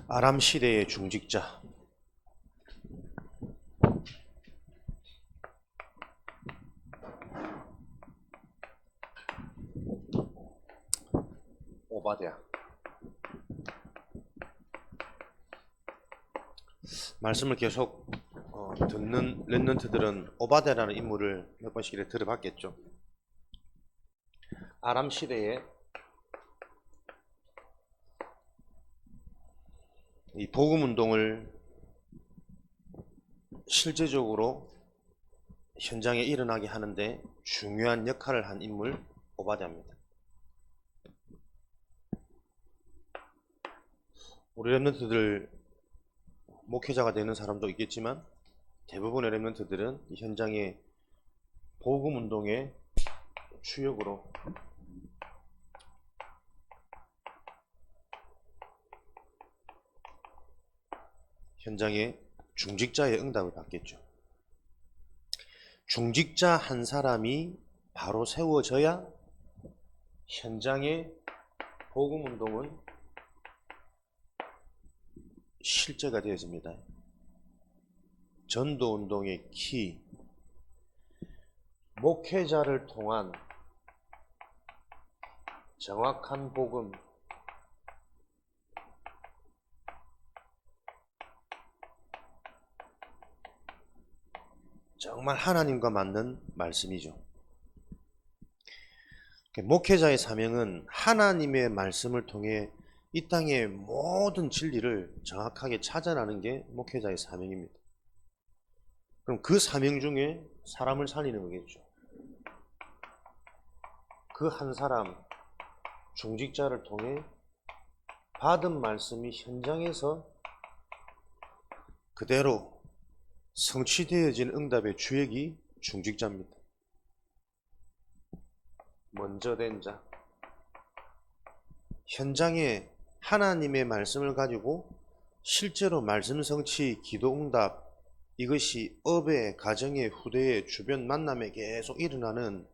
아람 시대의 중직자. 오바댜. 말씀을 계속 듣는 랩런트들은 오바댜라는 인물을 몇 번씩 이렇게 들어봤겠죠. 아람 시대에 이 복음 운동을 실제적으로 현장에 일어나게 하는데 중요한 역할을 한 인물 오바댜입니다. 우리 랩런트들 목회자가 되는 사람도 있겠지만 대부분의 랩런트들은 이 현장의 복음 운동의 주역으로 현장의 중직자의 응답을 받겠죠. 중직자 한 사람이 바로 세워져야 현장의 복음 운동은 실제가 되어집니다. 전도 운동의 키, 목회자를 통한 정확한 복음, 정말 하나님과 맞는 말씀이죠. 목회자의 사명은 하나님의 말씀을 통해 이 땅의 모든 진리를 정확하게 찾아내는 게 목회자의 사명입니다. 그럼 그 사명 중에 사람을 살리는 거겠죠. 그 한 사람, 중직자를 통해 받은 말씀이 현장에서 그대로 성취되어진 응답의 주역이 중직자입니다. 먼저 된 자. 현장에 하나님의 말씀을 가지고 실제로 말씀 성취, 기도 응답, 이것이 업에, 가정에, 후대에, 주변 만남에 계속 일어나는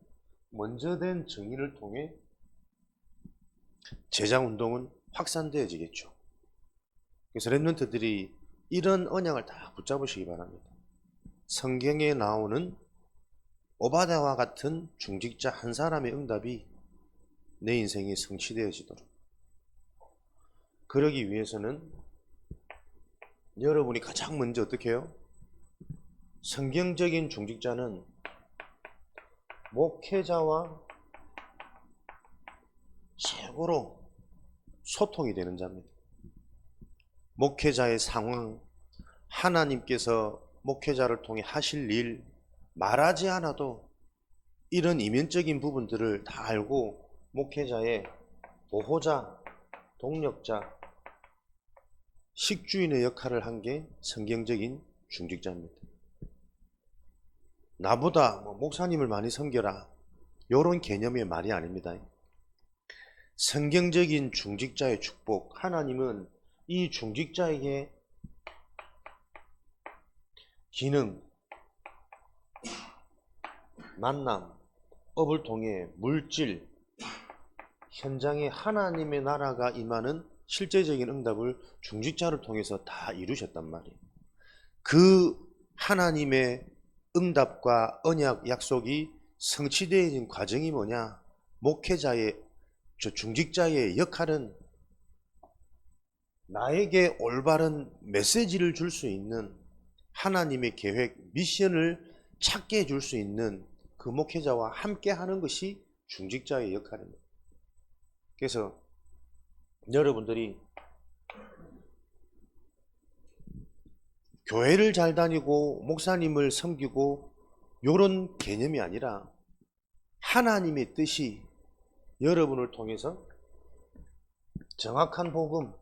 먼저 된 정의를 통해 제자운동은 확산되어지겠죠. 그래서 랩런트들이 이런 언약을 다 붙잡으시기 바랍니다. 성경에 나오는 오바댜와 같은 중직자 한 사람의 응답이 내 인생에 성취되어지도록, 그러기 위해서는 여러분이 가장 먼저 어떻게 해요? 성경적인 중직자는 목회자와 최고로 소통이 되는 자입니다. 목회자의 상황, 하나님께서 목회자를 통해 하실 일, 말하지 않아도 이런 이면적인 부분들을 다 알고 목회자의 보호자, 동력자, 식주인의 역할을 한 게 성경적인 중직자입니다. 나보다 목사님을 많이 섬겨라, 이런 개념의 말이 아닙니다. 성경적인 중직자의 축복, 하나님은 이 중직자에게 기능, 만남, 업을 통해 물질, 현장에 하나님의 나라가 임하는 실제적인 응답을 중직자를 통해서 다 이루셨단 말이에요. 그 하나님의 응답과 언약, 약속이 성취되어진 과정이 뭐냐? 목회자의, 중직자의 역할은 나에게 올바른 메시지를 줄 수 있는 하나님의 계획, 미션을 찾게 해줄 수 있는 그 목회자와 함께 하는 것이 중직자의 역할입니다. 그래서 여러분들이 교회를 잘 다니고 목사님을 섬기고 이런 개념이 아니라 하나님의 뜻이 여러분을 통해서 정확한 복음,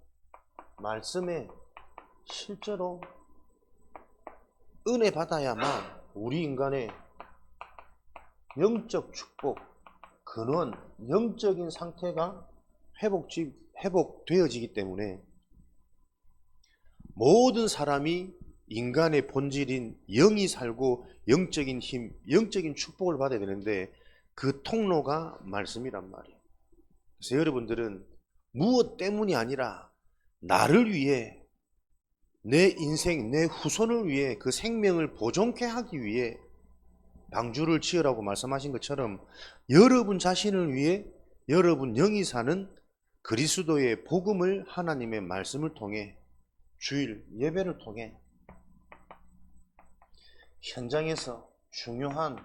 말씀에 실제로 은혜 받아야만 우리 인간의 영적 축복, 근원, 영적인 상태가 회복되어지기 때문에 모든 사람이 인간의 본질인 영이 살고 영적인 힘, 영적인 축복을 받아야 되는데 그 통로가 말씀이란 말이에요. 그래서 여러분들은 무엇 때문이 아니라 나를 위해, 내 인생, 내 후손을 위해, 그 생명을 보존케 하기 위해 방주를 지으라고 말씀하신 것처럼 여러분 자신을 위해 여러분 영이 사는 그리스도의 복음을 하나님의 말씀을 통해, 주일 예배를 통해 현장에서 중요한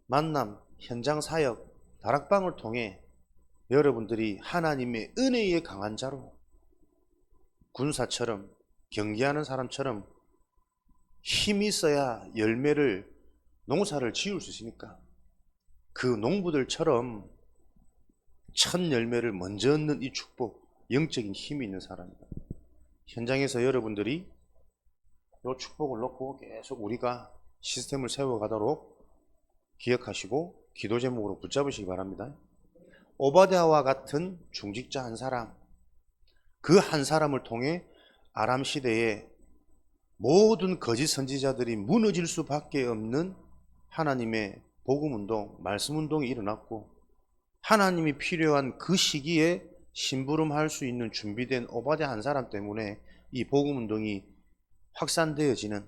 만남, 현장 사역, 다락방을 통해 여러분들이 하나님의 은혜의 강한 자로, 군사처럼, 경계하는 사람처럼 힘이 있어야 열매를, 농사를 지을 수 있으니까 그 농부들처럼 첫 열매를 먼저 얻는 이 축복, 영적인 힘이 있는 사람입니다. 현장에서 여러분들이 이 축복을 놓고 계속 우리가 시스템을 세워가도록 기억하시고 기도 제목으로 붙잡으시기 바랍니다. 오바댜와 같은 중직자 한 사람, 그 한 사람을 통해 아람 시대에 모든 거짓 선지자들이 무너질 수밖에 없는 하나님의 복음운동, 말씀운동이 일어났고, 하나님이 필요한 그 시기에 심부름할 수 있는 준비된 오바댜 한 사람 때문에 이 복음운동이 확산되어지는,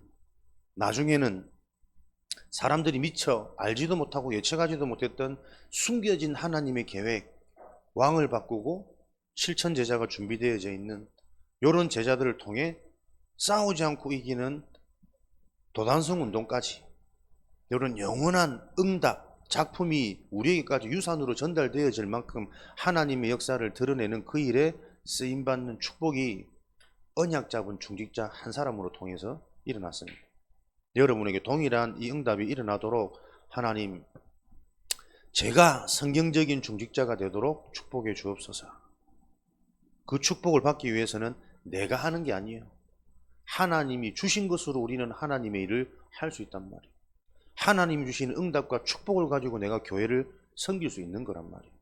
나중에는 사람들이 미처 알지도 못하고 예측하지도 못했던 숨겨진 하나님의 계획, 왕을 바꾸고 7천 제자가 준비되어져 있는 이런 제자들을 통해 싸우지 않고 이기는 도단성 운동까지, 이런 영원한 응답 작품이 우리에게까지 유산으로 전달되어질 만큼 하나님의 역사를 드러내는 그 일에 쓰임받는 축복이 언약 잡은 중직자 한 사람으로 통해서 일어났습니다. 여러분에게 동일한 이 응답이 일어나도록 하나님, 제가 성경적인 중직자가 되도록 축복해 주옵소서. 그 축복을 받기 위해서는 내가 하는 게 아니에요. 하나님이 주신 것으로 우리는 하나님의 일을 할 수 있단 말이에요. 하나님이 주신 응답과 축복을 가지고 내가 교회를 섬길 수 있는 거란 말이에요.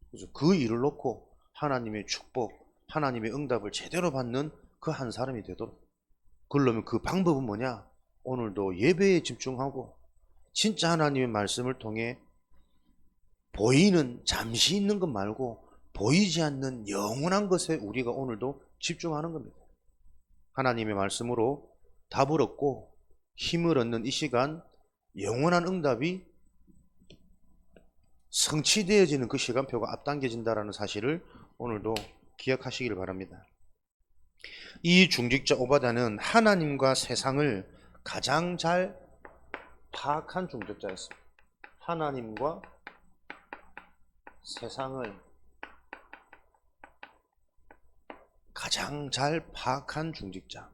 그래서 그 일을 놓고 하나님의 축복, 하나님의 응답을 제대로 받는 그 한 사람이 되도록. 그러려면 그 방법은 뭐냐? 오늘도 예배에 집중하고 진짜 하나님의 말씀을 통해 보이는, 잠시 있는 것 말고 보이지 않는 영원한 것에 우리가 오늘도 집중하는 겁니다. 하나님의 말씀으로 답을 얻고 힘을 얻는 이 시간, 영원한 응답이 성취되어지는 그 시간표가 앞당겨진다는 사실을 오늘도 기억하시길 바랍니다. 이 중직자 오바댜는 하나님과 세상을 가장 잘 파악한 중직자였습니다. 하나님과 세상을 가장 잘 파악한 중직자.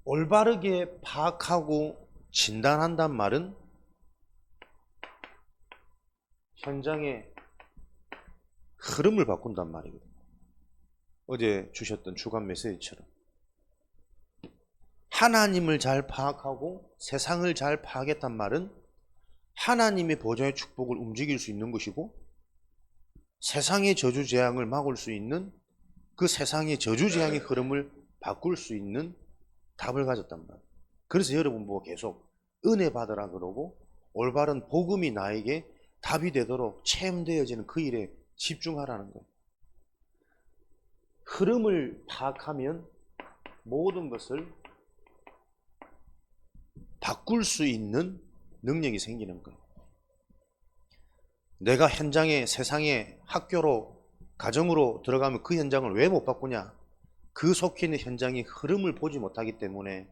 올바르게 파악하고 진단한단 말은 현장의 흐름을 바꾼단 말이거든요. 어제 주셨던 주간 메시지처럼 하나님을 잘 파악하고 세상을 잘 파악했단 말은 하나님의 보좌의 축복을 움직일 수 있는 것이고, 세상의 저주재앙을 막을 수 있는, 그 세상의 저주재앙의 흐름을 바꿀 수 있는 답을 가졌단 말이에요. 그래서 여러분 보고 계속 은혜 받으라 그러고 올바른 복음이 나에게 답이 되도록 체험되어지는 그 일에 집중하라는 거예요. 흐름을 파악하면 모든 것을 바꿀 수 있는 능력이 생기는 거예요. 내가 현장에, 세상에, 학교로, 가정으로 들어가면 그 현장을 왜 못 바꾸냐? 그 속해 있는 현장의 흐름을 보지 못하기 때문에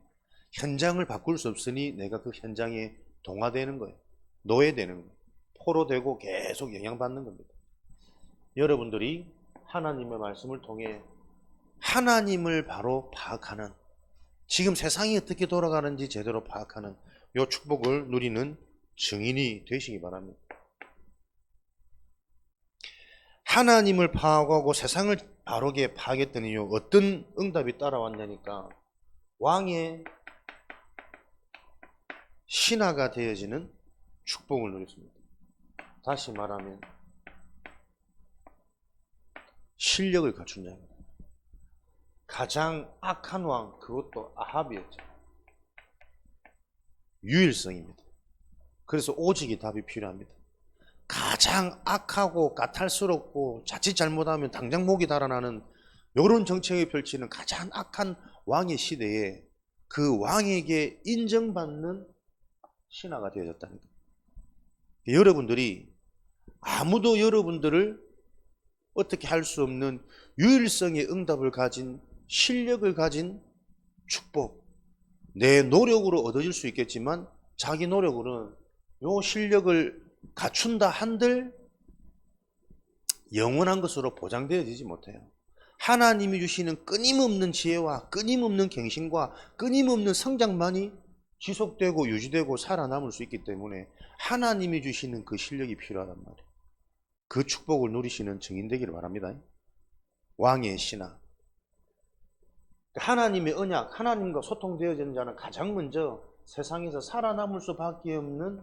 현장을 바꿀 수 없으니 내가 그 현장에 동화되는 거예요. 노예되는 거예요. 포로되고 계속 영향받는 겁니다. 여러분들이 하나님의 말씀을 통해 하나님을 바로 파악하는, 지금 세상이 어떻게 돌아가는지 제대로 파악하는 이 축복을 누리는 증인이 되시기 바랍니다. 하나님을 파악하고 세상을 바르게 파악했더니 어떤 응답이 따라왔냐니까, 왕의 신하가 되어지는 축복을 누렸습니다. 다시 말하면 실력을 갖춘 자입니다. 가장 악한 왕, 그것도 아합이었죠. 유일성입니다. 그래서 오직이 답이 필요합니다. 가장 악하고 까탈스럽고 자칫 잘못하면 당장 목이 달아나는 이런 정책을 펼치는 가장 악한 왕의 시대에 그 왕에게 인정받는 신하가 되어졌다는 거예요. 여러분들이 아무도 여러분들을 어떻게 할 수 없는 유일성의 응답을 가진 실력을 가진 축복, 내 노력으로 얻어질 수 있겠지만 자기 노력으로는 요 실력을 갖춘다 한들 영원한 것으로 보장되어지지 못해요. 하나님이 주시는 끊임없는 지혜와 끊임없는 갱신과 끊임없는 성장만이 지속되고 유지되고 살아남을 수 있기 때문에 하나님이 주시는 그 실력이 필요하단 말이에요. 그 축복을 누리시는 증인 되기를 바랍니다. 왕의 신하. 하나님의 언약, 하나님과 소통되어지는 자는 가장 먼저 세상에서 살아남을 수밖에 없는,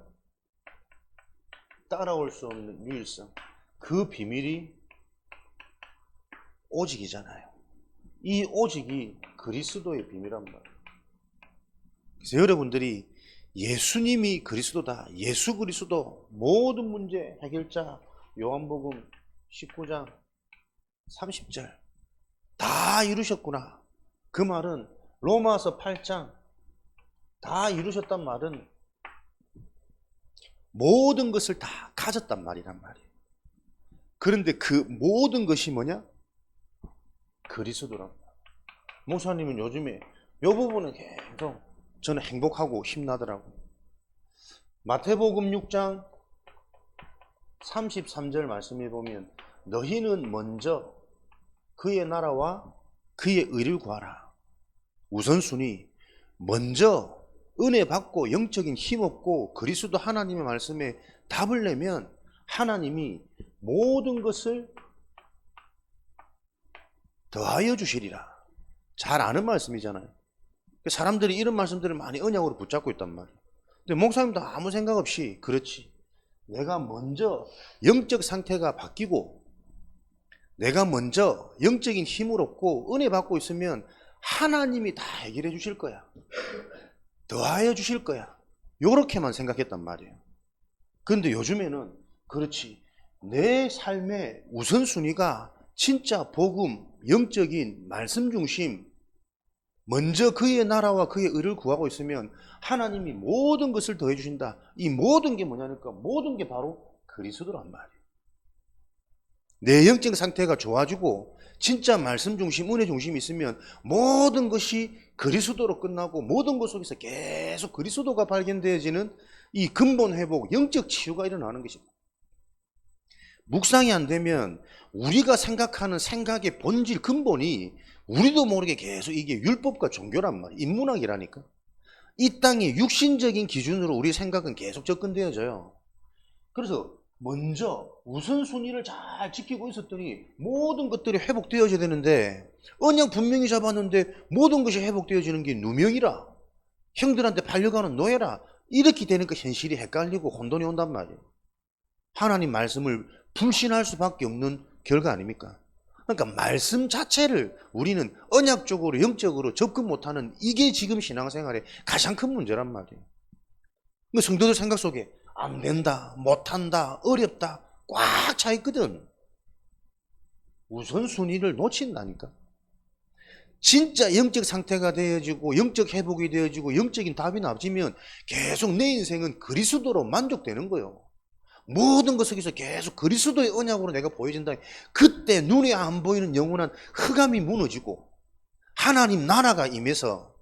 따라올 수 없는 유일성, 그 비밀이 오직이잖아요. 이 오직이 그리스도의 비밀란 말이에요. 그래서 여러분들이 예수님이 그리스도다, 예수 그리스도 모든 문제 해결자, 요한복음 19장 30절 다 이루셨구나. 그 말은 로마서 8장 다 이루셨단 말은 모든 것을 다 가졌단 말이란 말이에요. 그런데 그 모든 것이 뭐냐? 그리스도란 말이에요. 목사님은 요즘에 이 부분은 계속 저는 행복하고 힘나더라고요. 마태복음 6장 33절 말씀해 보면 너희는 먼저 그의 나라와 그의 의를 구하라. 우선순위 먼저 은혜 받고 영적인 힘 얻고 그리스도 하나님의 말씀에 답을 내면 하나님이 모든 것을 더하여 주시리라. 잘 아는 말씀이잖아요. 사람들이 이런 말씀들을 많이 언약으로 붙잡고 있단 말이에요. 근데 목사님도 아무 생각 없이 그렇지. 내가 먼저 영적 상태가 바뀌고 내가 먼저 영적인 힘을 얻고 은혜 받고 있으면 하나님이 다 해결해 주실 거야. 더하여 주실 거야. 요렇게만 생각했단 말이에요. 그런데 요즘에는 그렇지. 내 삶의 우선순위가 진짜 복음, 영적인 말씀 중심, 먼저 그의 나라와 그의 의를 구하고 있으면 하나님이 모든 것을 더해 주신다. 이 모든 게 뭐냐니까 모든 게 바로 그리스도란 말이에요. 내 영적 상태가 좋아지고 진짜 말씀 중심, 은혜 중심이 있으면 모든 것이 그리스도로 끝나고 모든 것 속에서 계속 그리스도가 발견되어지는 이 근본 회복, 영적 치유가 일어나는 것입니다. 묵상이 안 되면 우리가 생각하는 생각의 본질, 근본이 우리도 모르게 계속 이게 율법과 종교란 말이에요. 인문학이라니까. 이 땅의 육신적인 기준으로 우리 생각은 계속 접근되어져요. 그래서 먼저 우선순위를 잘 지키고 있었더니 모든 것들이 회복되어져야 되는데 언약 분명히 잡았는데 모든 것이 회복되어지는 게 누명이라, 형들한테 팔려가는 노예라, 이렇게 되니까 현실이 헷갈리고 혼돈이 온단 말이에요. 하나님 말씀을 불신할 수밖에 없는 결과 아닙니까? 그러니까 말씀 자체를 우리는 언약적으로 영적으로 접근 못하는 이게 지금 신앙생활의 가장 큰 문제란 말이에요. 성도들 생각 속에 안 된다, 못한다, 어렵다 꽉 차 있거든. 우선순위를 놓친다니까. 진짜 영적 상태가 되어지고 영적 회복이 되어지고 영적인 답이 나와지면 계속 내 인생은 그리스도로 만족되는 거예요. 모든 것 속에서 계속 그리스도의 언약으로 내가 보여진다. 그때 눈에 안 보이는 영원한 흑암이 무너지고 하나님 나라가 임해서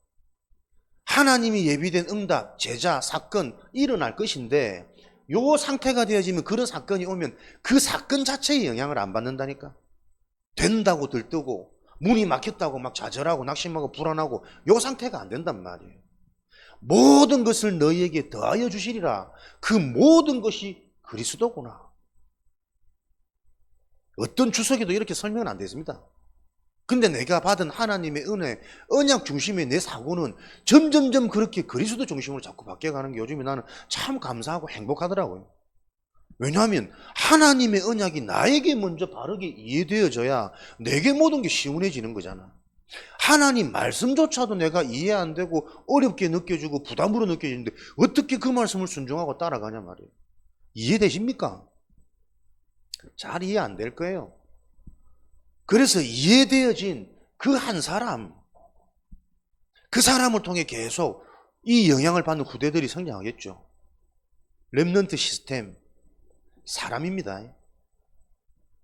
하나님이 예비된 응답, 제자, 사건 일어날 것인데 요 상태가 되어지면 그런 사건이 오면 그 사건 자체에 영향을 안 받는다니까. 된다고 들뜨고 문이 막혔다고 막 좌절하고 낙심하고 불안하고 요 상태가 안 된단 말이에요. 모든 것을 너희에게 더하여 주시리라. 그 모든 것이 그리스도구나. 어떤 주석에도 이렇게 설명은 안 됐습니다. 근데 내가 받은 하나님의 은혜, 언약 중심의 내 사고는 점점점 그렇게 그리스도 중심으로 자꾸 바뀌어가는 게 요즘에 나는 참 감사하고 행복하더라고요. 왜냐하면 하나님의 언약이 나에게 먼저 바르게 이해되어져야 내게 모든 게 시원해지는 거잖아. 하나님 말씀조차도 내가 이해 안 되고 어렵게 느껴지고 부담으로 느껴지는데 어떻게 그 말씀을 순종하고 따라가냐 말이에요. 이해되십니까? 잘 이해 안 될 거예요. 그래서 이해되어진 그 한 사람, 그 사람을 통해 계속 이 영향을 받는 후대들이 성장하겠죠. 렘넌트 시스템, 사람입니다.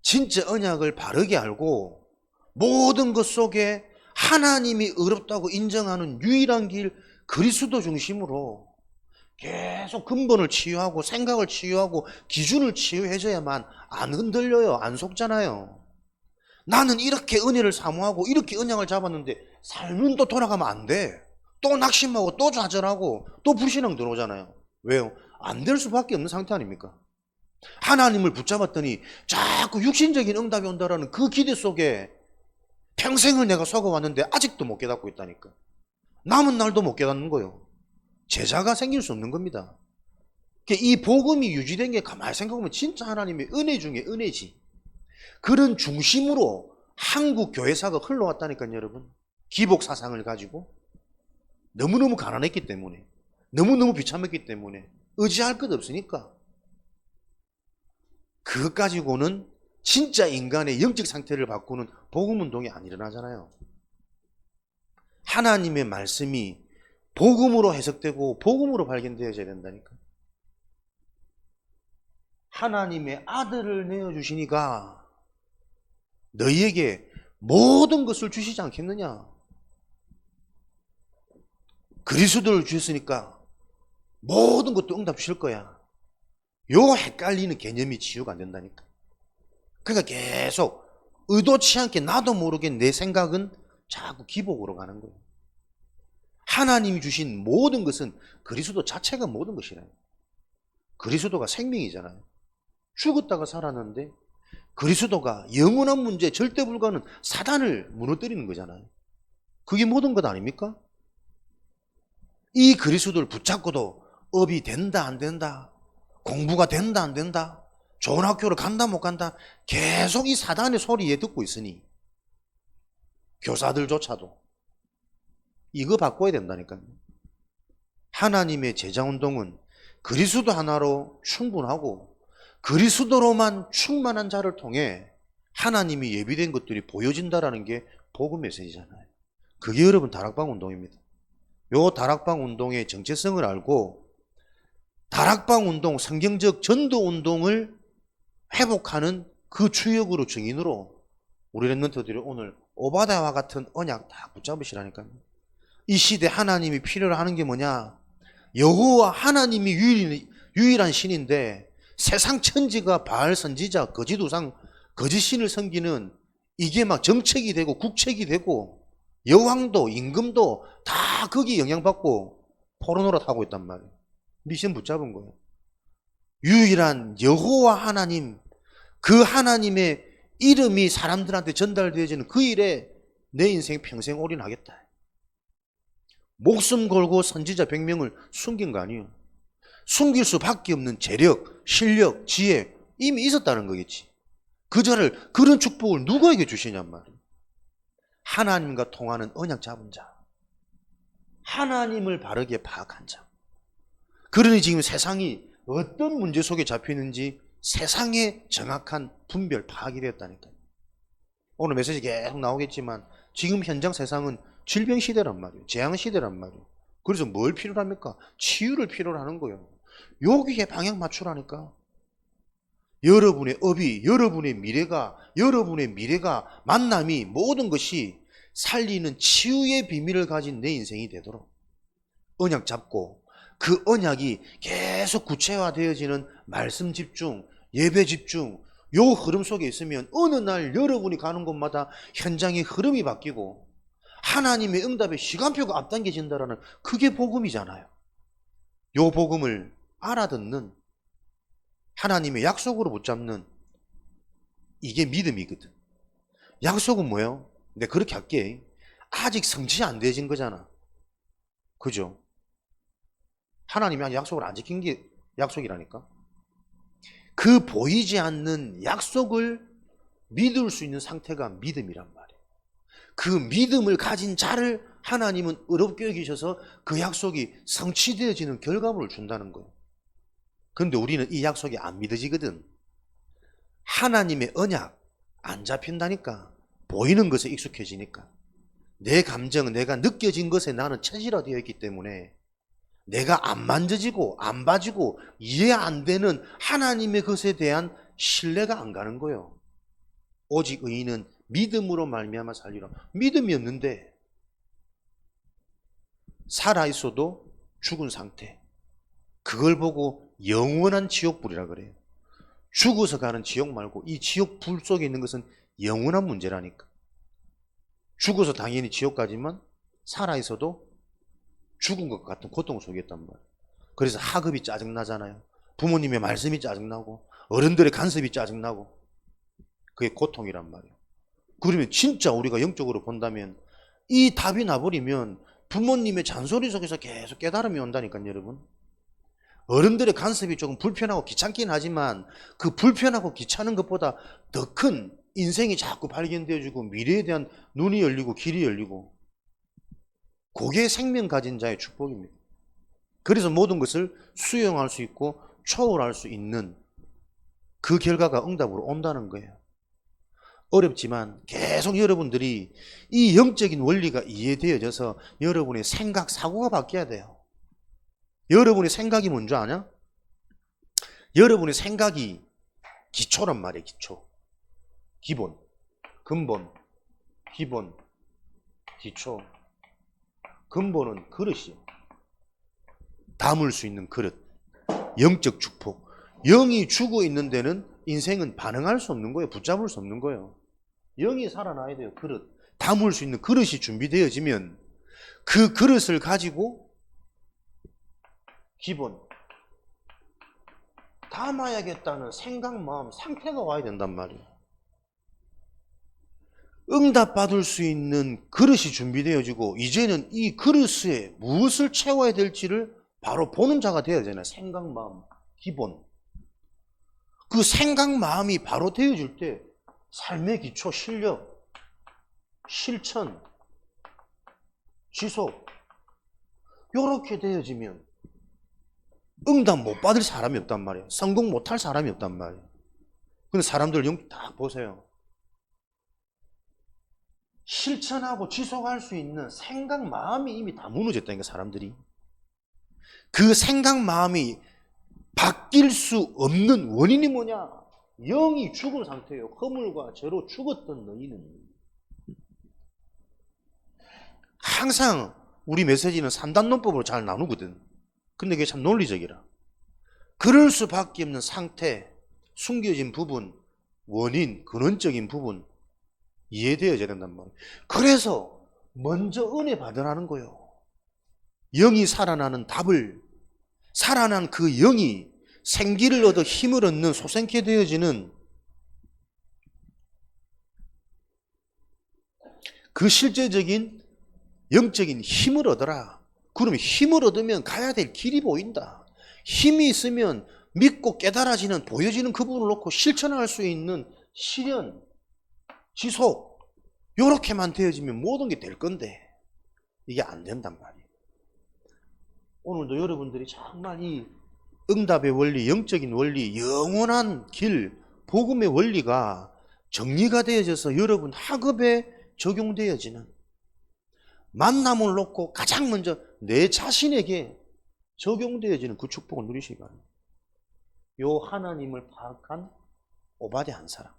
진짜 언약을 바르게 알고 모든 것 속에 하나님이 의롭다고 인정하는 유일한 길 그리스도 중심으로 계속 근본을 치유하고 생각을 치유하고 기준을 치유해줘야만 안 흔들려요. 안 속잖아요. 나는 이렇게 은혜를 사모하고 이렇게 언약을 잡았는데 삶은 또 돌아가면 안 돼. 또 낙심하고 또 좌절하고 또 불신앙 들어오잖아요. 왜요? 안 될 수밖에 없는 상태 아닙니까? 하나님을 붙잡았더니 자꾸 육신적인 응답이 온다라는 그 기대 속에 평생을 내가 속아왔는데 아직도 못 깨닫고 있다니까. 남은 날도 못 깨닫는 거예요. 제자가 생길 수 없는 겁니다. 이 복음이 유지된 게 가만히 생각해보면 진짜 하나님의 은혜 중에 은혜지. 그런 중심으로 한국 교회사가 흘러왔다니까요, 여러분. 기복 사상을 가지고 너무너무 가난했기 때문에, 너무너무 비참했기 때문에 의지할 것 없으니까 그것 가지고는 진짜 인간의 영적 상태를 바꾸는 복음운동이 안 일어나잖아요. 하나님의 말씀이 복음으로 해석되고 복음으로 발견되어져야 된다니까. 하나님의 아들을 내어주시니까 너희에게 모든 것을 주시지 않겠느냐. 그리스도를 주셨으니까 모든 것도 응답 주실 거야. 요 헷갈리는 개념이 치유가 안 된다니까. 그러니까 계속 의도치 않게 나도 모르게 내 생각은 자꾸 기복으로 가는 거예요. 하나님이 주신 모든 것은 그리스도 자체가 모든 것이래요. 그리스도가 생명이잖아요. 죽었다가 살았는데 그리스도가 영원한 문제, 절대 불가는 사단을 무너뜨리는 거잖아요. 그게 모든 것 아닙니까? 이 그리스도를 붙잡고도 업이 된다 안 된다, 공부가 된다 안 된다, 좋은 학교를 간다 못 간다, 계속 이 사단의 소리에 듣고 있으니 교사들조차도 이거 바꿔야 된다니까요. 하나님의 제자운동은 그리스도 하나로 충분하고 그리스도로만 충만한 자를 통해 하나님이 예비된 것들이 보여진다라는 게 복음 메시지잖아요. 그게 여러분 다락방 운동입니다. 요 다락방 운동의 정체성을 알고 다락방 운동, 성경적 전도 운동을 회복하는 그 주역으로 증인으로 우리 랩런트들이 오늘 오바다와 같은 언약 다 붙잡으시라니까요. 이 시대 하나님이 필요로 하는 게 뭐냐? 여호와 하나님이 유일한 신인데 세상 천지가 바알 선지자, 거짓 우상, 거짓 신을 섬기는 이게 막 정책이 되고 국책이 되고 여왕도 임금도 다 거기 영향받고 포로노릇 하고 있단 말이에요. 미션 붙잡은 거예요. 유일한 여호와 하나님, 그 하나님의 이름이 사람들한테 전달되어지는 그 일에 내 인생 평생 올인하겠다. 목숨 걸고 선지자 100명을 숨긴 거 아니에요. 숨길 수밖에 없는 재력, 실력, 지혜 이미 있었다는 거겠지. 그런 축복을 누구에게 주시냔 말이에요. 하나님과 통하는 언약 잡은 자, 하나님을 바르게 파악한 자. 그러니 지금 세상이 어떤 문제 속에 잡히는지 세상의 정확한 분별 파악이 되었다니까요. 오늘 메시지 계속 나오겠지만 지금 현장 세상은 질병 시대란 말이에요. 재앙 시대란 말이에요. 그래서 뭘 필요로 합니까? 치유를 필요로 하는 거예요. 여기에 방향 맞추라니까. 여러분의 업이, 여러분의 미래가, 만남이 모든 것이 살리는 치유의 비밀을 가진 내 인생이 되도록 언약 잡고 그 언약이 계속 구체화되어지는 말씀 집중, 예배 집중, 요 흐름 속에 있으면 어느 날 여러분이 가는 곳마다 현장의 흐름이 바뀌고 하나님의 응답의 시간표가 앞당겨진다라는 그게 복음이잖아요. 요 복음을 알아듣는 하나님의 약속으로 붙잡는 이게 믿음이거든. 약속은 뭐예요? 내가 그렇게 할게. 아직 성취 안 되어진 거잖아. 그죠? 하나님이 아직 약속을 안 지킨 게 약속이라니까. 그 보이지 않는 약속을 믿을 수 있는 상태가 믿음이란 말이에요. 그 믿음을 가진 자를 하나님은 의롭게 여기셔서 그 약속이 성취되어지는 결과물을 준다는 거예요. 그런데 우리는 이 약속이 안 믿어지거든. 하나님의 언약 안 잡힌다니까. 보이는 것에 익숙해지니까. 내 감정, 내가 느껴진 것에 나는 체질화되어 있기 때문에 내가 안 만져지고 안 봐지고 이해 안 되는 하나님의 것에 대한 신뢰가 안 가는 거예요. 오직 의인은 믿음으로 말미암아 살리라. 믿음이 없는데 살아있어도 죽은 상태. 그걸 보고 영원한 지옥불이라 그래요. 죽어서 가는 지옥 말고 이 지옥불 속에 있는 것은 영원한 문제라니까. 죽어서 당연히 지옥 가지만 살아있어도 죽은 것 같은 고통 속에 있단 말이에요. 그래서 학업이 짜증나잖아요. 부모님의 말씀이 짜증나고 어른들의 간섭이 짜증나고 그게 고통이란 말이에요. 그러면 진짜 우리가 영적으로 본다면 이 답이 나버리면 부모님의 잔소리 속에서 계속 깨달음이 온다니까요, 여러분. 어른들의 간섭이 조금 불편하고 귀찮긴 하지만 그 불편하고 귀찮은 것보다 더 큰 인생이 자꾸 발견되어지고 미래에 대한 눈이 열리고 길이 열리고 그게 생명 가진 자의 축복입니다. 그래서 모든 것을 수용할 수 있고 초월할 수 있는 그 결과가 응답으로 온다는 거예요. 어렵지만 계속 여러분들이 이 영적인 원리가 이해되어져서 여러분의 생각, 사고가 바뀌어야 돼요. 여러분의 생각이 뭔지 아냐? 여러분의 생각이 기초란 말이에요. 기초. 기본, 근본, 기본, 기초. 근본은 그릇이요. 담을 수 있는 그릇. 영적 축복. 영이 죽어 있는 데는 인생은 반응할 수 없는 거예요. 붙잡을 수 없는 거예요. 영이 살아나야 돼요. 그릇. 담을 수 있는 그릇이 준비되어지면 그 그릇을 가지고 기본 담아야겠다는 생각, 마음, 상태가 와야 된단 말이에요. 응답받을 수 있는 그릇이 준비되어지고 이제는 이 그릇에 무엇을 채워야 될지를 바로 보는 자가 되어야 되잖아요. 생각, 마음, 기본. 그 생각, 마음이 바로 되어질 때 삶의 기초, 실력, 실천, 지속 이렇게 되어지면 응답 못 받을 사람이 없단 말이에요. 성공 못 할 사람이 없단 말이에요. 근데 사람들 다 보세요. 실천하고 지속할 수 있는 생각, 마음이 이미 다 무너졌다니까, 사람들이. 그 생각, 마음이 바뀔 수 없는 원인이 뭐냐? 영이 죽은 상태예요. 허물과 죄로 죽었던 너희는. 항상 우리 메시지는 3단론법으로 잘 나누거든. 근데 그게 참 논리적이라. 그럴 수밖에 없는 상태, 숨겨진 부분, 원인, 근원적인 부분 이해되어야 된단 말이에요. 그래서 먼저 은혜 받으라는 거예요. 영이 살아나는 답을, 살아난 그 영이 생기를 얻어 힘을 얻는 소생케 되어지는 그 실제적인 영적인 힘을 얻어라. 그러면 힘을 얻으면 가야 될 길이 보인다. 힘이 있으면 믿고 깨달아지는, 보여지는 그 부분을 놓고 실천할 수 있는 실현, 지속, 요렇게만 되어지면 모든 게 될 건데 이게 안 된단 말이에요. 오늘도 여러분들이 정말 이 응답의 원리, 영적인 원리, 영원한 길, 복음의 원리가 정리가 되어져서 여러분 학업에 적용되어지는, 만남을 놓고 가장 먼저 내 자신에게 적용되어지는 그 축복을 누리시기 바랍니다. 요 하나님을 파악한 오바댜 한 사람.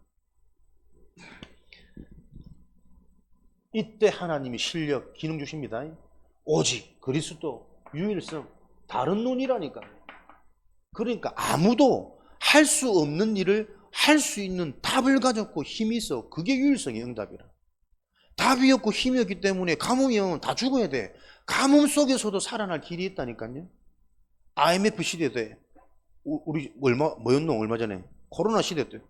이때 하나님이 실력, 기능 주십니다. 오직 그리스도, 유일성, 다른 논이라니까요. 그러니까 아무도 할 수 없는 일을 할 수 있는 답을 가졌고 힘이 있어. 그게 유일성의 응답이라. 답이 없고 힘이 없기 때문에 가뭄이 오면 다 죽어야 돼. 가뭄 속에서도 살아날 길이 있다니까요. IMF 시대 때 우리 얼마 전에 코로나 시대 때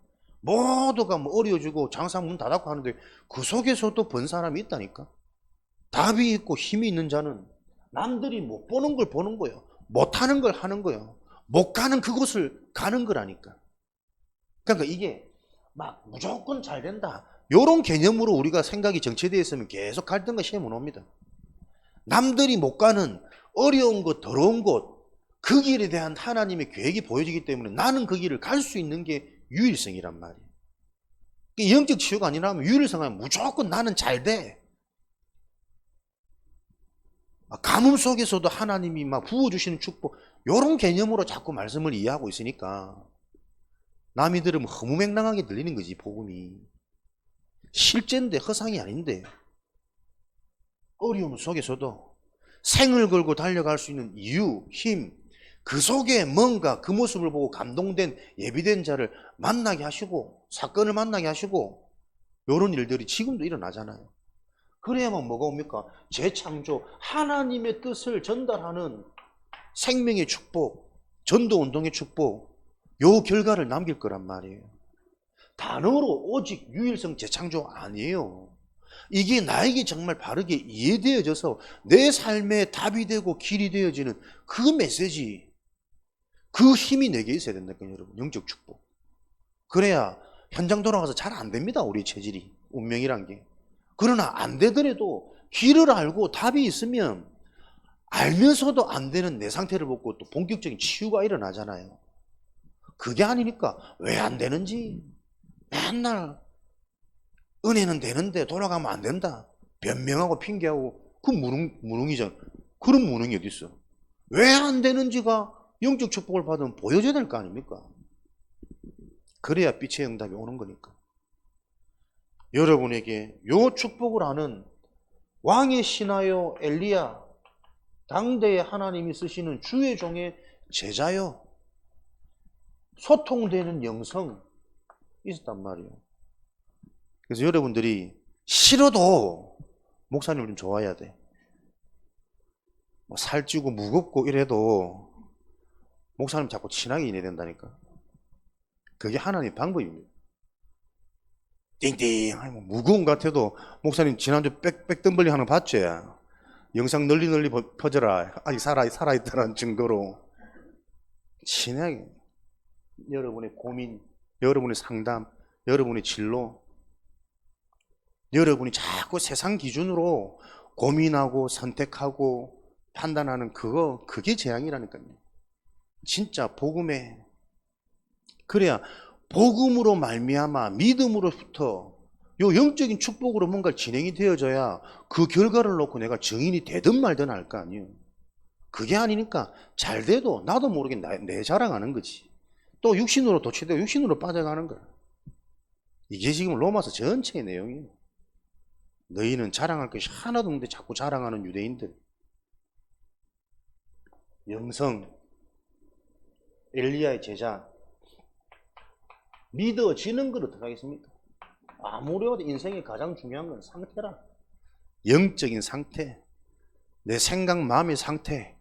모두가 어려워지고 장사 문 닫았고 하는데 그 속에서도 번 사람이 있다니까. 답이 있고 힘이 있는 자는 남들이 못 보는 걸 보는 거예요. 못하는 걸 하는 거예요. 못 가는 그곳을 가는 거라니까. 그러니까 이게 막 무조건 잘 된다, 이런 개념으로 우리가 생각이 정체되어 있으면 계속 갈등과 시험은 옵니다. 남들이 못 가는 어려운 곳, 더러운 곳, 그 길에 대한 하나님의 계획이 보여지기 때문에 나는 그 길을 갈 수 있는 게 유일성이란 말이에요. 영적 치유가 아니라면 유일성하면 무조건 나는 잘 돼. 가뭄 속에서도 하나님이 막 부어주시는 축복, 이런 개념으로 자꾸 말씀을 이해하고 있으니까 남이 들으면 허무맹랑하게 들리는 거지. 복음이 실제인데 허상이 아닌데, 어려움 속에서도 생을 걸고 달려갈 수 있는 이유, 힘, 그 속에 뭔가 그 모습을 보고 감동된 예비된 자를 만나게 하시고 사건을 만나게 하시고, 이런 일들이 지금도 일어나잖아요. 그래야만 뭐가 옵니까? 재창조, 하나님의 뜻을 전달하는 생명의 축복, 전도운동의 축복, 요 결과를 남길 거란 말이에요. 단어로 오직 유일성 재창조 아니에요. 이게 나에게 정말 바르게 이해되어져서 내 삶의 답이 되고 길이 되어지는 그 메시지, 그 힘이 내게 있어야 된다니까요, 여러분. 영적 축복. 그래야 현장 돌아가서 잘 안 됩니다, 우리 체질이. 운명이란 게. 그러나 안 되더라도 길을 알고 답이 있으면 알면서도 안 되는 내 상태를 보고 또 본격적인 치유가 일어나잖아요. 그게 아니니까 왜 안 되는지 맨날 은혜는 되는데 돌아가면 안 된다 변명하고 핑계하고, 그 무능이잖아. 그런 무능이 어디 있어? 왜 안 되는지가 영적 축복을 받으면 보여줘야 될 거 아닙니까? 그래야 빛의 응답이 오는 거니까. 여러분에게 요 축복을 아는 왕의 신하요 엘리야, 당대에 하나님이 쓰시는 주의 종의 제자요, 소통되는 영성 있었단 말이에요. 그래서 여러분들이 싫어도 목사님을 좀 좋아해야 돼. 살찌고 무겁고 이래도 목사님 자꾸 친하게 지내야 된다니까. 그게 하나님의 방법입니다. 띵띵 무거운 것 같아도, 목사님 지난주 백덤블링 하는 거 봤지? 영상 널리 퍼져라. 아직 살아있다는 증거로. 친하게 여러분의 고민, 여러분의 상담, 여러분의 진로, 여러분이 자꾸 세상 기준으로 고민하고 선택하고 판단하는 그게 재앙이라니까요. 진짜 복음에, 그래야 복음으로 말미암아 믿음으로부터 요 영적인 축복으로 뭔가 진행이 되어져야 그 결과를 놓고 내가 증인이 되든 말든 할 거 아니에요. 그게 아니니까 잘 돼도 나도 모르게 내 자랑하는 거지. 또 육신으로 도취되고 육신으로 빠져가는 거야. 이게 지금 로마서 전체의 내용이에요. 너희는 자랑할 것이 하나도 없는데 자꾸 자랑하는 유대인들. 영성, 엘리야의 제자, 믿어지는 걸 어떻게 하겠습니까? 아무래도 인생의 가장 중요한 건 상태라. 영적인 상태, 내 생각, 마음의 상태,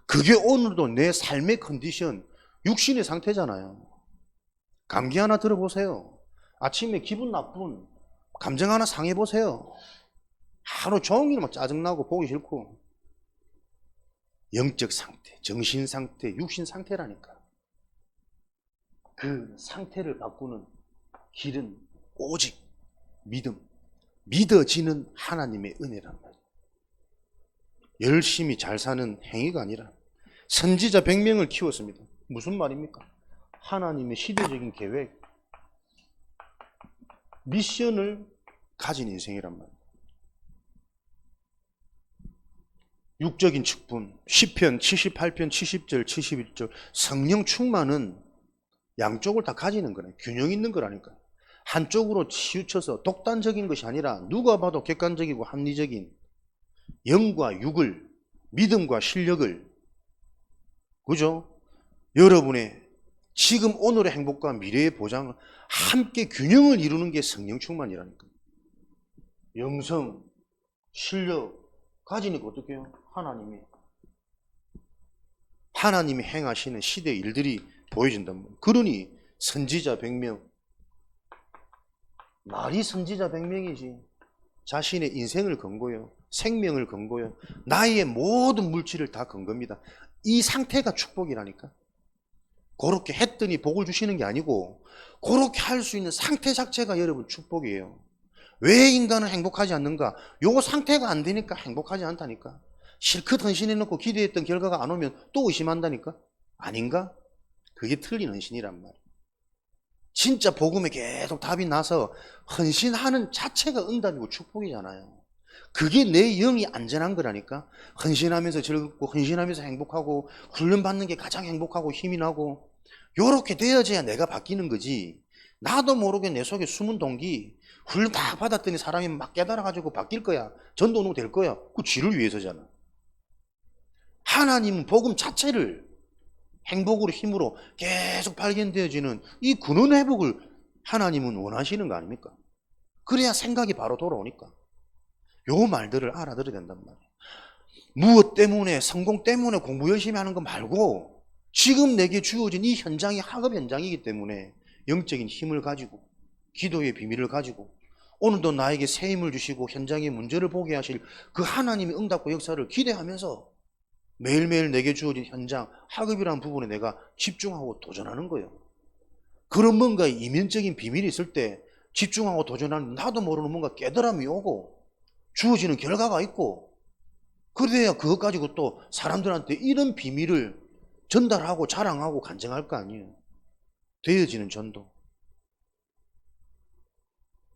그게 오늘도 내 삶의 컨디션, 육신의 상태잖아요. 감기 하나 들어보세요. 아침에 기분 나쁜 감정 하나 상해보세요. 하루 종일 막 짜증나고 보기 싫고. 영적 상태, 정신 상태, 육신 상태라니까. 그 상태를 바꾸는 길은 오직 믿음, 믿어지는 하나님의 은혜란 말이에요. 열심히 잘 사는 행위가 아니라 선지자 100명을 키웠습니다. 무슨 말입니까? 하나님의 시대적인 계획, 미션을 가진 인생이란 말이에요. 육적인 측분, 시편 78편 70절 71절 성령 충만은 양쪽을 다 가지는 거네. 균형 있는 거라니까. 한쪽으로 치우쳐서 독단적인 것이 아니라 누가 봐도 객관적이고 합리적인 영과 육을, 믿음과 실력을, 그죠? 여러분의 지금 오늘의 행복과 미래의 보장을 함께 균형을 이루는 게 성령 충만이라니까. 영성, 실력 가지니까 어떻게 해요? 하나님이 행하시는 시대의 일들이 보여진단 말이에요. 그러니 선지자 100명, 말이 선지자 100명이지. 자신의 인생을 건고요, 생명을 건고요, 나의 모든 물질을 다 건 겁니다. 이 상태가 축복이라니까. 그렇게 했더니 복을 주시는 게 아니고, 그렇게 할 수 있는 상태 자체가 여러분 축복이에요. 왜 인간은 행복하지 않는가? 요 상태가 안 되니까 행복하지 않다니까. 실컷 헌신해놓고 기대했던 결과가 안 오면 또 의심한다니까. 아닌가? 그게 틀린 헌신이란 말이에요. 진짜 복음에 계속 답이 나서 헌신하는 자체가 응답이고 축복이잖아요. 그게 내 영이 안전한 거라니까. 헌신하면서 즐겁고 헌신하면서 행복하고 훈련받는 게 가장 행복하고 힘이 나고 요렇게 되어져야 내가 바뀌는 거지. 나도 모르게 내 속에 숨은 동기 훈련 다 받았더니 사람이 막 깨달아가지고 바뀔 거야. 전도는 될 거야. 그 지를 위해서잖아. 하나님은 복음 자체를 행복으로 힘으로 계속 발견되어지는 이 근원 회복을 하나님은 원하시는 거 아닙니까? 그래야 생각이 바로 돌아오니까. 요 말들을 알아들어야 된단 말이에요. 무엇 때문에, 성공 때문에 공부 열심히 하는 거 말고 지금 내게 주어진 이 현장이 학업 현장이기 때문에 영적인 힘을 가지고 기도의 비밀을 가지고 오늘도 나에게 새 힘을 주시고 현장의 문제를 보게 하실 그 하나님의 응답과 역사를 기대하면서 매일매일 내게 주어진 현장, 학업이라는 부분에 내가 집중하고 도전하는 거예요. 그런 뭔가 이면적인 비밀이 있을 때 집중하고 도전하는 나도 모르는 뭔가 깨달음이 오고 주어지는 결과가 있고 그래야 그것 가지고 또 사람들한테 이런 비밀을 전달하고 자랑하고 간증할 거 아니에요. 되어지는 전도.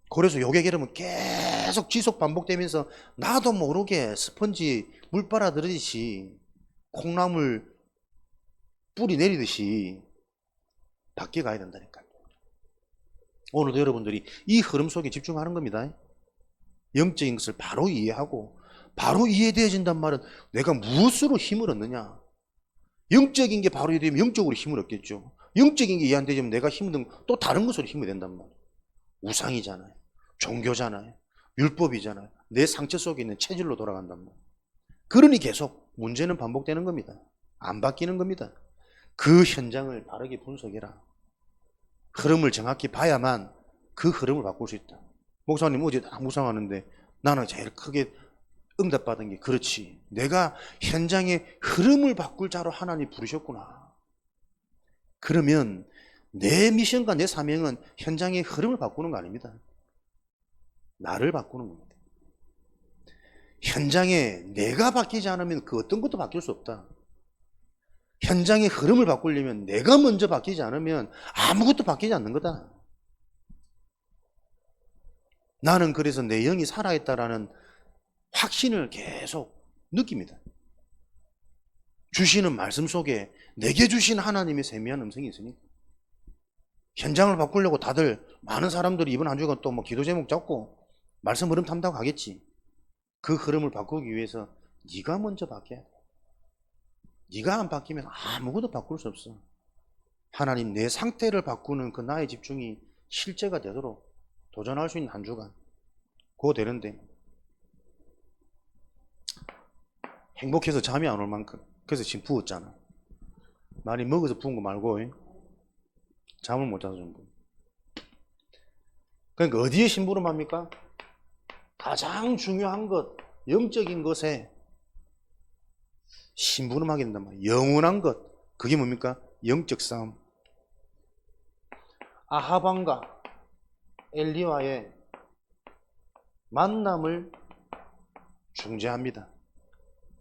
그래서 요게 그러면 계속 지속 반복되면서 나도 모르게 스펀지 물 빨아들이듯이 콩나물 뿌리 내리듯이 바뀌어 가야 된다니까요. 오늘도 여러분들이 이 흐름 속에 집중하는 겁니다. 영적인 것을 바로 이해하고 바로 이해되어진단 말은 내가 무엇으로 힘을 얻느냐. 영적인 게 바로 이해되면 영적으로 힘을 얻겠죠. 영적인 게 이해 안 되면 내가 힘을 얻는 또 다른 것으로 힘이 된단 말이에요. 우상이잖아요. 종교잖아요. 율법이잖아요. 내 상처 속에 있는 체질로 돌아간단 말이에요. 그러니 계속 문제는 반복되는 겁니다. 안 바뀌는 겁니다. 그 현장을 바르게 분석해라. 흐름을 정확히 봐야만 그 흐름을 바꿀 수 있다. 목사님 어제 다 묵상하는데 나는 제일 크게 응답받은 게 그렇지. 내가 현장의 흐름을 바꿀 자로 하나님 부르셨구나. 그러면 내 미션과 내 사명은 현장의 흐름을 바꾸는 거 아닙니다. 나를 바꾸는 겁니다. 현장에 내가 바뀌지 않으면 그 어떤 것도 바뀔 수 없다. 현장의 흐름을 바꾸려면 내가 먼저 바뀌지 않으면 아무것도 바뀌지 않는 거다. 나는 그래서 내 영이 살아있다라는 확신을 계속 느낍니다. 주시는 말씀 속에 내게 주신 하나님의 세미한 음성이 있으니까. 현장을 바꾸려고 다들 많은 사람들이 이번 한 주간 또 뭐 기도 제목 잡고 말씀 흐름 탐다고 하겠지. 그 흐름을 바꾸기 위해서 네가 먼저 바뀌어야 돼. 네가 안 바뀌면 아무것도 바꿀 수 없어. 하나님 내 상태를 바꾸는 그 나의 집중이 실제가 되도록 도전할 수 있는 한 주간 그거 되는데 행복해서 잠이 안 올 만큼 그래서 지금 부었잖아. 많이 먹어서 부은 거 말고 잠을 못 자서 준 거. 그러니까 어디에 심부름합니까? 가장 중요한 것, 영적인 것에 심부름하게 된단 말이에요. 영원한 것. 그게 뭡니까? 영적 싸움. 아하방과 엘리와의 만남을 중재합니다.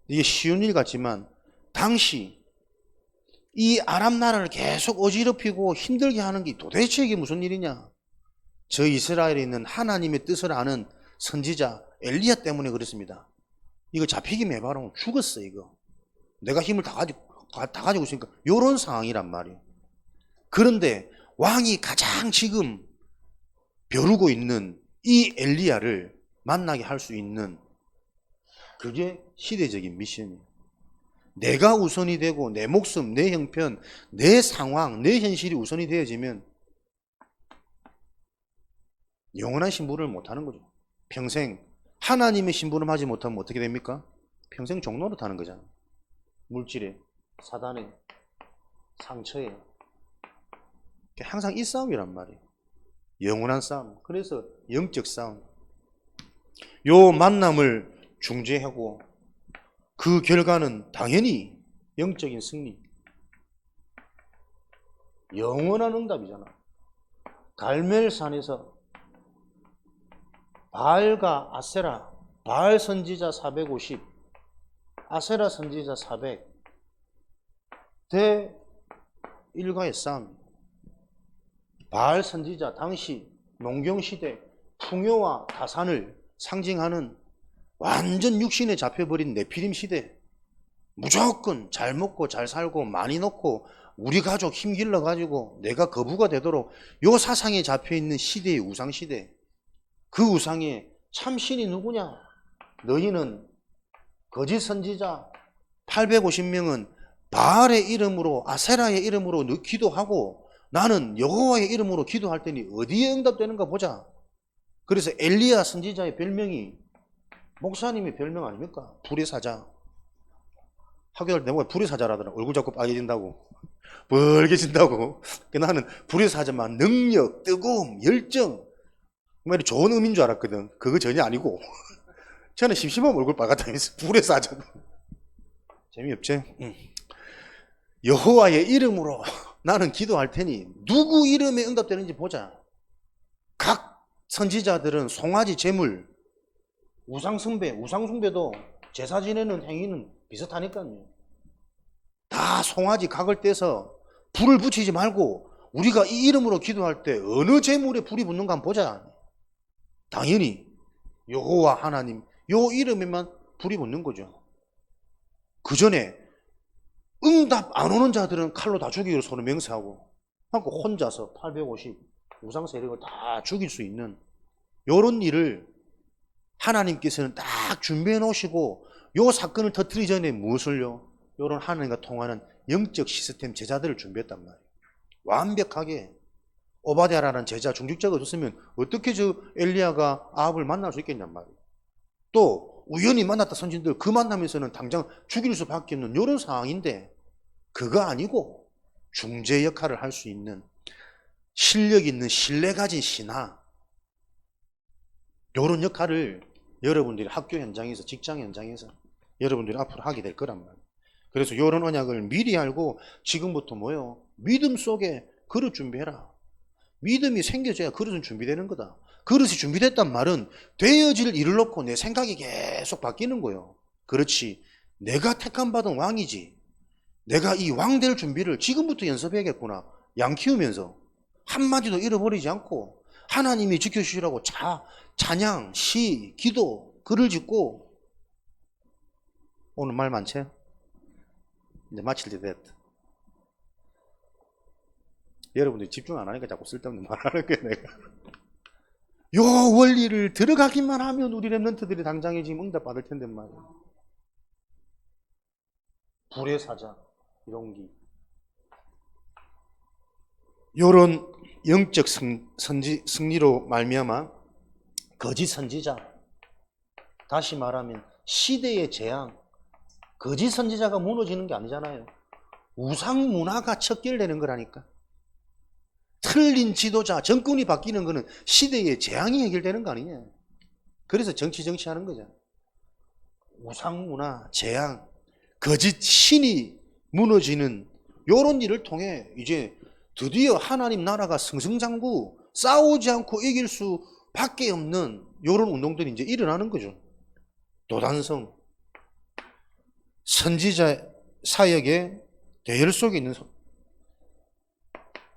이게 쉬운 일 같지만 당시 이 아람 나라를 계속 어지럽히고 힘들게 하는 게 도대체 이게 무슨 일이냐? 저 이스라엘에 있는 하나님의 뜻을 아는 선지자 엘리야 때문에 그렇습니다. 이거 잡히기만 해봐라 죽었어 이거. 내가 힘을 다 가지고 있으니까 이런 상황이란 말이에요. 그런데 왕이 가장 지금 벼르고 있는 이 엘리야를 만나게 할 수 있는 그게 시대적인 미션이에요. 내가 우선이 되고 내 목숨, 내 형편, 내 상황, 내 현실이 우선이 되어지면 영원한 신부를 못하는 거죠. 평생 하나님의 신부를 하지 못하면 어떻게 됩니까? 평생 종로로 타는 거잖아요. 물질에, 사단에, 상처에. 항상 이 싸움이란 말이에요. 영원한 싸움. 그래서 영적 싸움. 요 만남을 중재하고 그 결과는 당연히 영적인 승리. 영원한 응답이잖아. 갈멜산에서 바알과 아세라, 바알 선지자 450, 아세라 선지자 400, 대 일가의 싸움. 바알 선지자, 당시 농경시대 풍요와 다산을 상징하는 완전 육신에 잡혀버린 네피림 시대, 무조건 잘 먹고 잘 살고 많이 넣고 우리 가족 힘길러 가지고 내가 거부가 되도록 요 사상에 잡혀있는 시대의 우상시대, 그 우상의 참신이 누구냐? 너희는 거짓 선지자 850명은 바알의 이름으로, 아세라의 이름으로 기도하고 나는 여호와의 이름으로 기도할 테니 어디에 응답되는가 보자. 그래서 엘리야 선지자의 별명이 목사님의 별명 아닙니까? 불의 사자. 학교 갈 때 내가 불의 사자라더라. 얼굴 자꾸 빨개진다고, 벌개진다고. 나는 불의 사자만 능력, 뜨거움, 열정, 정말 좋은 의미인 줄 알았거든. 그거 전혀 아니고 저는 심심하면 얼굴 빨갛다면서 불의 사자. 재미없지? 여호와의 이름으로 나는 기도할 테니 누구 이름에 응답되는지 보자. 각 선지자들은 송아지 제물, 우상숭배, 우상숭배도 제사 지내는 행위는 비슷하니까요. 다 송아지 각을 떼서 불을 붙이지 말고 우리가 이 이름으로 기도할 때 어느 제물에 불이 붙는가 한번 보자. 당연히 여호와 하나님 요 이름에만 불이 붙는 거죠. 그 전에 응답 안 오는 자들은 칼로 다 죽이기로 서로 맹세하고, 그러니까 혼자서 850 우상 세력을 다 죽일 수 있는 요런 일을 하나님께서는 딱 준비해 놓으시고, 요 사건을 터뜨리기 전에 무엇을요? 요런 하나님과 통하는 영적 시스템 제자들을 준비했단 말이에요. 완벽하게. 오바댜라는 제자, 중직자가 없었으면 어떻게 저 엘리야가 아합을 만날 수 있겠냔 말이에요. 또 우연히 만났다 선진들 그 만나면서는 당장 죽일 수밖에 없는 이런 상황인데, 그거 아니고 중재 역할을 할 수 있는 실력 있는 신뢰 가진 신하, 이런 역할을 여러분들이 학교 현장에서, 직장 현장에서 여러분들이 앞으로 하게 될 거란 말이에요. 그래서 이런 언약을 미리 알고 지금부터 뭐요? 믿음 속에 그릇 준비해라. 믿음이 생겨져야 그릇은 준비되는 거다. 그릇이 준비됐단 말은 되어질 일을 놓고 내 생각이 계속 바뀌는 거예요. 그렇지, 내가 택함 받은 왕이지, 내가 이 왕 될 준비를 지금부터 연습해야겠구나. 양 키우면서 한마디도 잃어버리지 않고 하나님이 지켜주시라고 찬양, 시, 기도, 글을 짓고. 오늘 말 많지? 이제 마칠 때 됐다. 여러분들이 집중 안 하니까 자꾸 쓸데없는 말하는 거야 내가. 요 원리를 들어가기만 하면 우리 랩런트들이 당장에 지금 응답 받을 텐데 말이야. 불의 사자, 이론기. 요런 영적 승리로 말미암아 거짓 선지자, 다시 말하면 시대의 재앙, 거짓 선지자가 무너지는 게 아니잖아요. 우상 문화가 척결되는 거라니까. 틀린 지도자, 정권이 바뀌는 거는 시대의 재앙이 해결되는 거 아니냐. 그래서 정치하는 거잖아. 우상 문화, 재앙, 거짓 신이 무너지는 요런 일을 통해 이제 드디어 하나님 나라가 승승장구, 싸우지 않고 이길 수밖에 없는 요런 운동들이 이제 일어나는 거죠. 도단성, 선지자 사역의 대열 속에 있는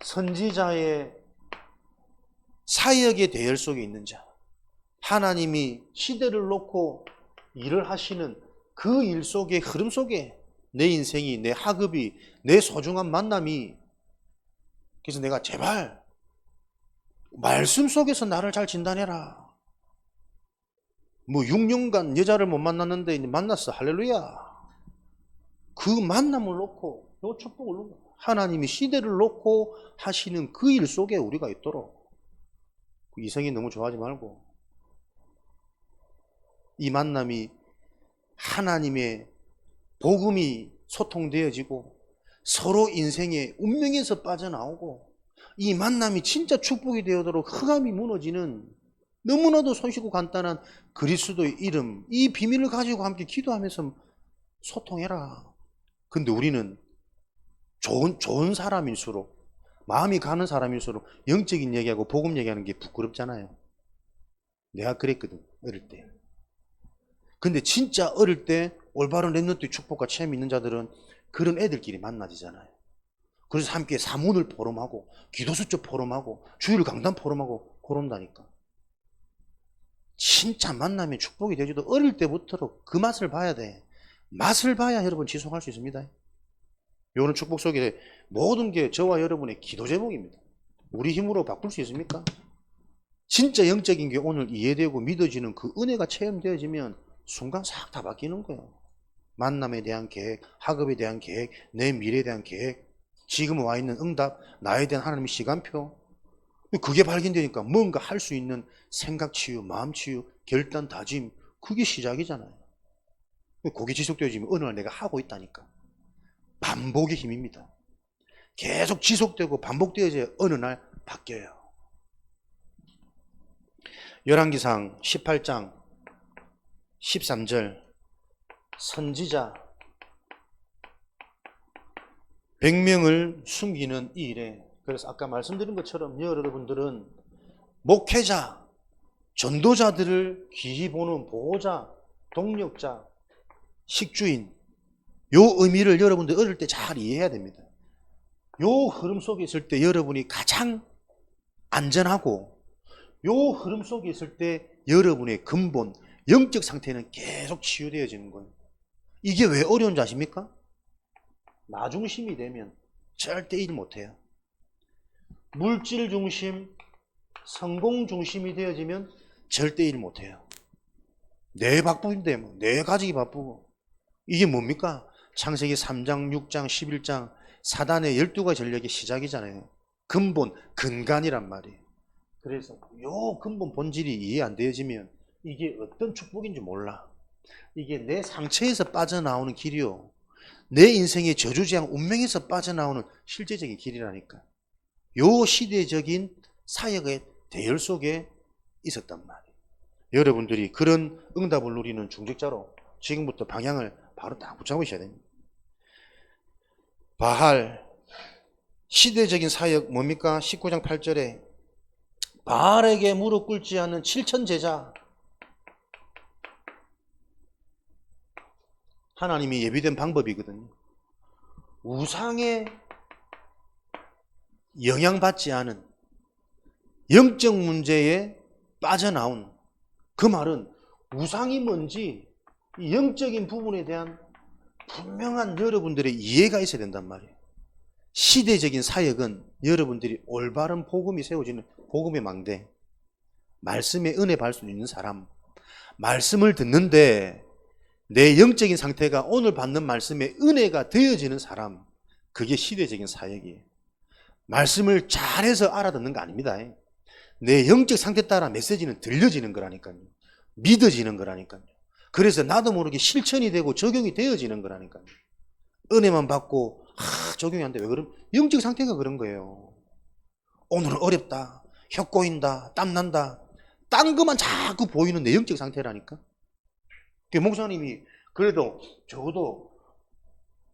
선지자의 사역의 대열 속에 있는 자, 하나님이 시대를 놓고 일을 하시는 그 일 속의 흐름 속에 내 인생이, 내 학업이, 내 소중한 만남이. 그래서 내가 제발 말씀 속에서 나를 잘 진단해라. 뭐 6년간 여자를 못 만났는데 이제 만났어, 할렐루야. 그 만남을 놓고, 요 축복을 놓고 하나님이 시대를 놓고 하시는 그 일 속에 우리가 있도록. 이성이 너무 좋아하지 말고 이 만남이 하나님의 복음이 소통되어지고 서로 인생의 운명에서 빠져나오고 이 만남이 진짜 축복이 되도록 흑암이 무너지는 너무나도 손쉽고 간단한 그리스도의 이름, 이 비밀을 가지고 함께 기도하면서 소통해라. 근데 우리는 좋은 사람일수록, 마음이 가는 사람일수록 영적인 얘기하고 복음 얘기하는 게 부끄럽잖아요. 내가 그랬거든, 어릴 때. 근데 진짜 어릴 때 올바른 랩런트의 축복과 체험이 있는 자들은 그런 애들끼리 만나지잖아요. 그래서 함께 사문을 포럼하고 기도수첩 포럼하고 주일 강단 포럼하고 그런다니까. 진짜 만나면 축복이 되지도 어릴 때부터 그 맛을 봐야 돼. 맛을 봐야 여러분 지속할 수 있습니다. 이런 축복 속에 모든 게 저와 여러분의 기도 제목입니다. 우리 힘으로 바꿀 수 있습니까? 진짜 영적인 게 오늘 이해되고 믿어지는 그 은혜가 체험되어지면 순간 싹 다 바뀌는 거예요. 만남에 대한 계획, 학업에 대한 계획, 내 미래에 대한 계획, 지금 와 있는 응답, 나에 대한 하나님의 시간표. 그게 발견되니까 뭔가 할 수 있는 생각 치유, 마음 치유, 결단, 다짐, 그게 시작이잖아요. 그게 지속되어지면 어느 날 내가 하고 있다니까. 반복의 힘입니다. 계속 지속되고 반복되어져야 어느 날 바뀌어요. 열왕기상 18장 13절 선지자 100명을 숨기는 이 일에, 그래서 아까 말씀드린 것처럼 여러분들은 목회자, 전도자들을 귀히 보는 보호자, 동력자, 식주인, 요 의미를 여러분들 어릴 때 잘 이해해야 됩니다. 요 흐름 속에 있을 때 여러분이 가장 안전하고, 요 흐름 속에 있을 때 여러분의 근본, 영적 상태는 계속 치유되어지는 거예요. 이게 왜 어려운 줄 아십니까? 나중심이 되면 절대 일 못해요. 물질 중심, 성공 중심이 되어지면 절대 일 못해요. 내 바쁜데 뭐, 내 가족이 바쁘고. 이게 뭡니까? 창세기 3장, 6장, 11장 사단의 12가지 전략의 시작이잖아요. 근본, 근간이란 말이에요. 그래서 요 근본 본질이 이해 안 되어지면 이게 어떤 축복인지 몰라. 이게 내 상처에서 빠져나오는 길이요, 내 인생의 저주지향 운명에서 빠져나오는 실제적인 길이라니까. 요 시대적인 사역의 대열 속에 있었단 말이에요. 여러분들이 그런 응답을 누리는 중직자로 지금부터 방향을 바로 딱 붙잡으셔야 됩니다. 바할, 시대적인 사역 뭡니까? 19장 8절에 바알에게 무릎 꿇지 않는 7천 제자, 하나님이 예비된 방법이거든요. 우상에 영향받지 않은 영적 문제에 빠져나온, 그 말은 우상이 뭔지 이 영적인 부분에 대한 분명한 여러분들의 이해가 있어야 된단 말이에요. 시대적인 사역은 여러분들이 올바른 복음이 세워지는 복음의 망대, 말씀의 은혜 받을 수 있는 사람, 말씀을 듣는데 내 영적인 상태가 오늘 받는 말씀의 은혜가 되어지는 사람, 그게 시대적인 사역이에요. 말씀을 잘해서 알아듣는 거 아닙니다. 내 영적 상태 따라 메시지는 들려지는 거라니까요. 믿어지는 거라니까요. 그래서 나도 모르게 실천이 되고 적용이 되어지는 거라니까요. 은혜만 받고 적용이 안 돼. 왜 그럼? 영적 상태가 그런 거예요. 오늘은 어렵다, 혀 꼬인다, 땀난다, 딴 것만 자꾸 보이는 내 영적 상태라니까. 목사님이 그래도 적어도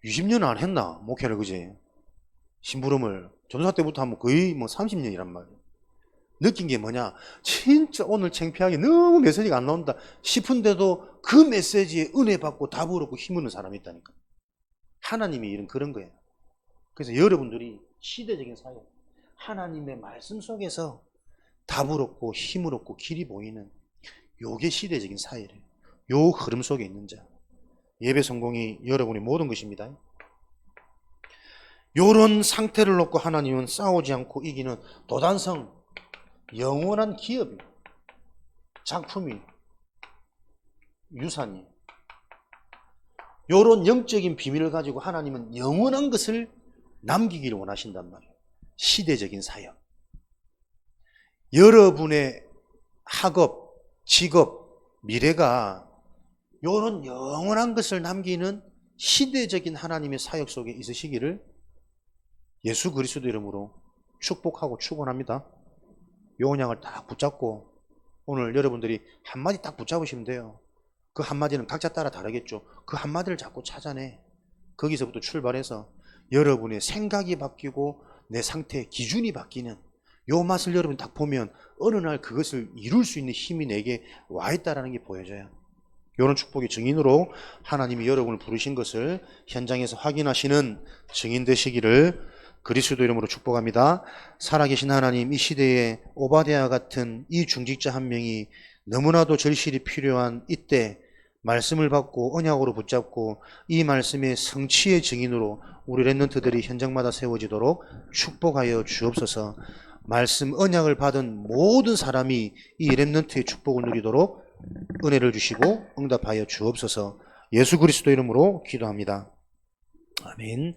20년 안 했나 목회를, 그지? 심부름을 전도사 때부터 하면 거의 뭐 30년이란 말이에요. 느낀 게 뭐냐? 진짜 오늘 창피하게 너무 메시지가 안 나온다 싶은데도 그 메시지에 은혜 받고 답을 얻고 힘을 얻는 사람이 있다니까. 하나님의 일은 그런 거예요. 그래서 여러분들이 시대적인 사역, 하나님의 말씀 속에서 답을 얻고 힘을 얻고 길이 보이는 요게 시대적인 사역이에요. 요 흐름 속에 있는 자, 예배 성공이 여러분의 모든 것입니다. 요런 상태를 놓고 하나님은 싸우지 않고 이기는 도단성, 영원한 기업이, 작품이, 유산이, 요런 영적인 비밀을 가지고 하나님은 영원한 것을 남기기를 원하신단 말이에요. 시대적인 사역. 여러분의 학업, 직업, 미래가 요런 영원한 것을 남기는 시대적인 하나님의 사역 속에 있으시기를 예수 그리스도 이름으로 축복하고 축원합니다. 요 언약을 딱 붙잡고 오늘 여러분들이 한마디 딱 붙잡으시면 돼요. 그 한마디는 각자 따라 다르겠죠. 그 한마디를 자꾸 찾아내. 거기서부터 출발해서 여러분의 생각이 바뀌고 내 상태의 기준이 바뀌는 요 맛을 여러분 딱 보면 어느 날 그것을 이룰 수 있는 힘이 내게 와 있다는 게 보여져요. 이런 축복의 증인으로 하나님이 여러분을 부르신 것을 현장에서 확인하시는 증인 되시기를 그리스도 이름으로 축복합니다. 살아계신 하나님, 이 시대에 오바댜 같은 이 중직자 한 명이 너무나도 절실히 필요한 이때 말씀을 받고 언약으로 붙잡고 이 말씀의 성취의 증인으로 우리 랩런트들이 현장마다 세워지도록 축복하여 주옵소서. 말씀 언약을 받은 모든 사람이 이 랩런트의 축복을 누리도록 은혜를 주시고 응답하여 주옵소서. 예수 그리스도 이름으로 기도합니다. 아멘.